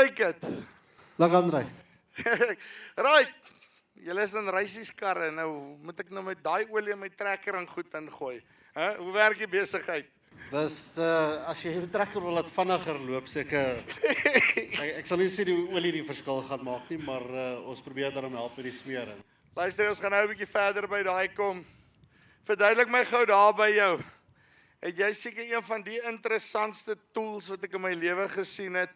like it? Lekker André. Right. Julle is in reisieskarre, nou moet ek nou met daai olie in my trekker en goed ingooi. Hoe werk die besigheid? Dis as jy die trekker wil laat vinniger loop, seker ek sal nie sê die olie die verskil gaan maak nie, maar ons probeer daarom help met die smering. Luister, ons gaan nou 'n bietjie verder by daai kom. Verduidelik my gou daar by jou. Het jy seker een van die interessantste tools wat ek in my lewe gesien het?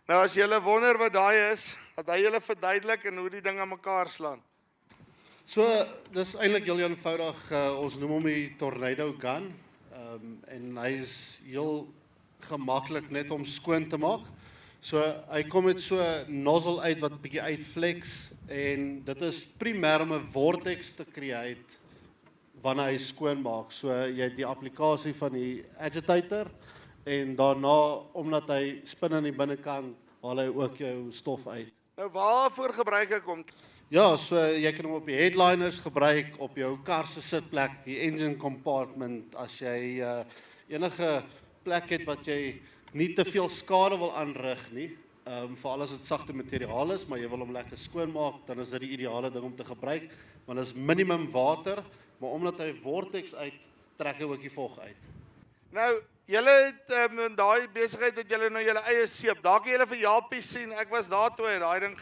Nou as julle wonder wat daai is, dat hy julle verduidelik en hoe die ding aan mekaar slaan. So, dis eintlik heel eenvoudig, ons noem hom die Tornado Gun, en hy is heel gemaklik net om skoon te maak. So, hy kom met so 'n nozzle uit wat bietjie uitflex, en dit is primêr om 'n vortex te create wanneer hy skoon maak. So, jy het die applikasie van die agitator, en daarna, omdat hy spin aan die binnekant, haal hy ook jou stof uit. Nou waarvoor gebruik ek hom? Ja, so jy kan hom op die headliners gebruik, op jou kar se sitplek, die engine compartment, as jy enige plek het wat jy nie te veel skade wil aanrig nie, veral as dit sagte materiaal is, maar jy wil hom lekker skoon maak, dan is dit die ideale ding om te gebruik, want dit is minimum water, maar omdat hy vortex uit, trek hy ook die vog uit. Nou, julle het in daai besigheid het julle nou julle eie seep. Daar kan julle vir Japie sien. Ek was daar toe hy daai ding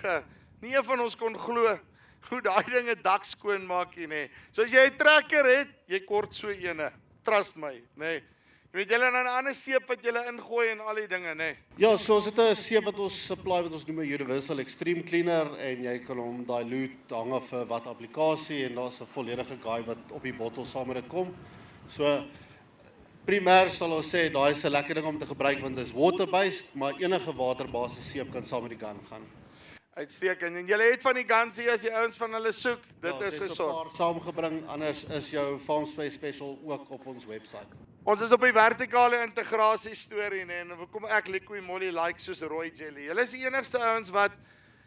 nie een van ons kon glo hoe daai ding 'n dak skoon maak nie, nê. So as jy 'n trekker het, jy kort so ene. Trust my, nê. Jy weet julle dan 'n ander seep wat julle ingooi en al die dinge, nê. Ja, so ons het 'n seep wat ons supply wat ons noem 'n Universal Extreme Cleaner, en jy kan hom dilute hang af wat applikasie, en daar's 'n volledige guide wat op die bottel saam met dit kom. So primêr sal ons sê daai is 'n lekker ding om te gebruik want dit is water-based, maar enige waterbasis seep kan saam met die gun gaan. Uitstekend. En julle het van die guns hier as die ouens van hulle soek. Dit is gesond. 'n paar saamgebring, anders is jou Farm Space Special ook op ons webwerf. Ons is op die vertikale integrasie storie, nê. En kom ek Liquid Moly like soos rooi jelly. Julle is die enigste ouens wat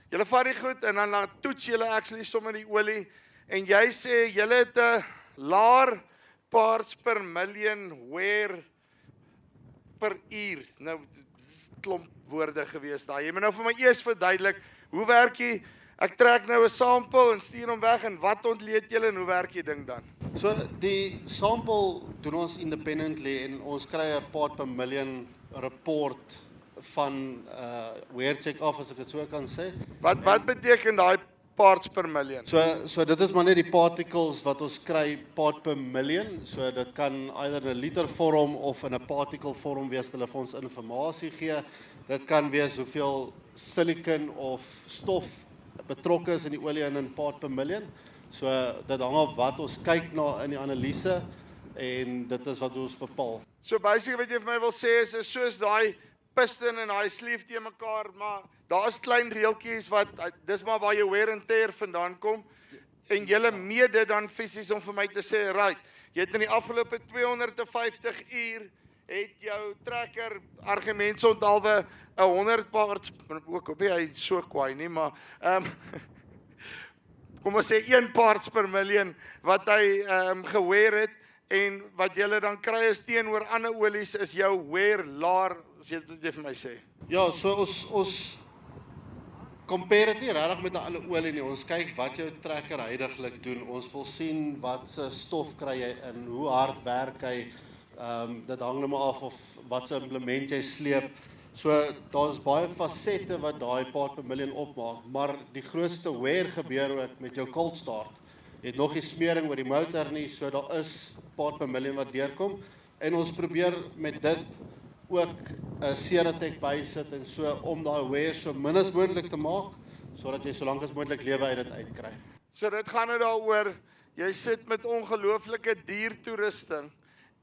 julle vat die goed en dan toets julle actually sommer die olie en jy sê julle het 'n laer parts per million wear per uur. Nou, dis klomp woorde gewees daar. Jy moet nou vir my eers verduidelik, hoe werk jy? Ek trek nou 'n sample en stuur hom weg en wat ontleed julle en hoe werk die ding dan? So die sample doen ons independently en ons kry 'n part per million report van wear check off, as ek dit so kan sê. Wat beteken daai parts per million? So dit is maar net die particles wat ons kry part per million. So dit kan either in 'n liter vorm of in 'n particle vorm wees, hulle vir ons inligting gee. Dit kan wees hoeveel silicon of stof betrokke is in die olie in 'n part per million. So dit hang af wat ons kyk na in die analise en dit is wat ons bepaal. So basically wat jy vir my wil sê is soos daai piston en daai sleeve te mekaar, maar daar's klein reeltjies wat dis maar waar jou wear and tear vandaan kom en jy meet dit dan fisies om vir my te sê, right, jy het in die afgelope 250 uur het jou trekker argumentsonthaalwe 100 parts, ook op hy so kwaai nie, maar kom ons sê 1 parts per million wat hy gewear het en wat julle dan kry is teenoor ander olies is jou wear laer, as jy dit vir my sê. Ja, so ons compare dit nie regtig met 'n ander olie nie. Ons kyk wat jou trekker huidiglik doen. Ons wil sien wat se stof kry jy in, hoe hard werk hy. Dit hang nou maar af of wat se implement jy sleep. So daar's baie fasette wat daai part per million opmaak, maar die grootste wear gebeur ook met jou cold start. Jy het nog nie smering oor die motor nie, so daar is part per million wat deurkom en ons probeer met dit ook 'n Ceratec bysit en so om daai wear so min as moontlik te maak sodat jy so lank as moontlik lewe uit dit uitkry. So dit gaan nou daaroor jy sit met ongelooflike duur toerusting.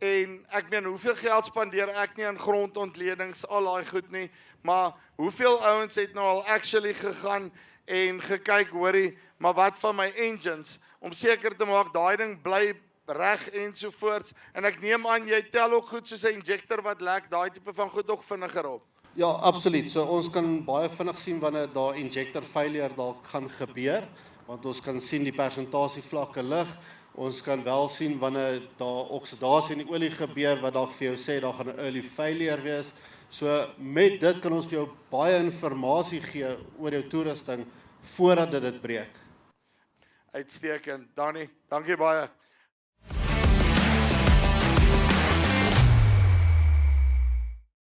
En ek meen, hoeveel geld spandeer ek nie aan grondontledings, al daai goed nie, maar hoeveel ouens het nou al actually gegaan en gekyk, hoorie, maar wat van my engines, om seker te maak, daai ding bly reg ensovoorts, en ek neem aan, jy tel ook goed soos 'n injector wat lek, daai tipe van goed ook vinniger op. Ja, absoluut, so ons kan baie vinnig sien wanneer daar injector failure dalk gaan gebeur, want ons kan sien die persentasie vlakke lig, Ons kan wel sien wanneer daar oksidasie in die olie gebeur wat dalk vir jou sê daar gaan 'n early failure wees. So met dit kan ons vir jou baie inligting gee oor jou toerusting voordat dit breek. Uitstekend. Danny, dankie baie.